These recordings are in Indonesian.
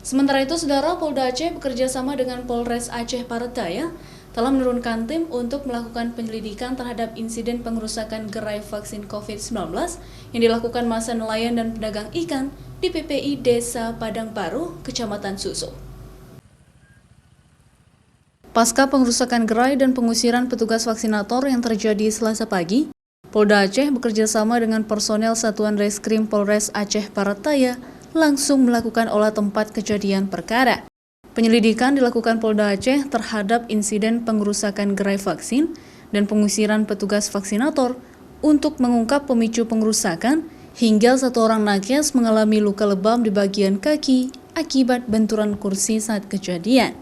Sementara itu, Saudara, Polda Aceh bekerja sama dengan Polres Aceh Paretaya telah menurunkan tim untuk melakukan penyelidikan terhadap insiden pengerusakan gerai vaksin COVID-19 yang dilakukan massa nelayan dan pedagang ikan di PPI Desa Padang Baru, Kecamatan Suso. Pasca pengerusakan gerai dan pengusiran petugas vaksinator yang terjadi Selasa pagi, Polda Aceh bekerja sama dengan personel Satuan Reskrim Polres Aceh Paretaya langsung melakukan olah tempat kejadian perkara. Penyelidikan dilakukan Polda Aceh terhadap insiden pengerusakan gerai vaksin dan pengusiran petugas vaksinator untuk mengungkap pemicu pengerusakan hingga satu orang nakes mengalami luka lebam di bagian kaki akibat benturan kursi saat kejadian.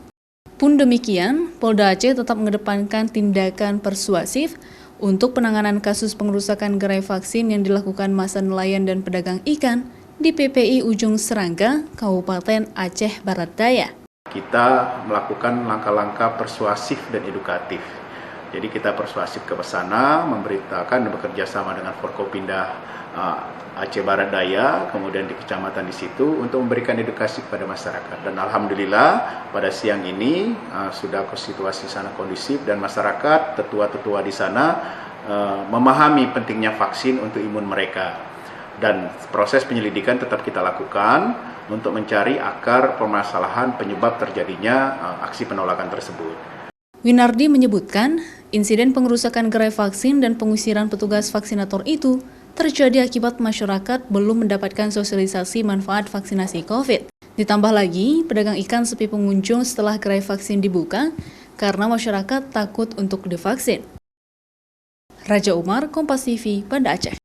Pun demikian, Polda Aceh tetap mengedepankan tindakan persuasif untuk penanganan kasus pengerusakan gerai vaksin yang dilakukan massa nelayan dan pedagang ikan di PPI Ujung Serangga, Kabupaten Aceh Barat Daya. Kita melakukan langkah-langkah persuasif dan edukatif. Jadi kita persuasif ke sana, memberitakan dan bekerja sama dengan Forkopimda Aceh Barat Daya, kemudian di kecamatan di situ untuk memberikan edukasi kepada masyarakat. Dan alhamdulillah pada siang ini sudah situasi sana kondusif dan masyarakat, tetua-tetua di sana memahami pentingnya vaksin untuk imun mereka. Dan proses penyelidikan tetap kita lakukan untuk mencari akar permasalahan penyebab terjadinya aksi penolakan tersebut. Winardi menyebutkan, insiden pengerusakan gerai vaksin dan pengusiran petugas vaksinator itu terjadi akibat masyarakat belum mendapatkan sosialisasi manfaat vaksinasi COVID. Ditambah lagi, pedagang ikan sepi pengunjung setelah gerai vaksin dibuka karena masyarakat takut untuk divaksin. Raja Umar, Kompas TV, Banda Aceh.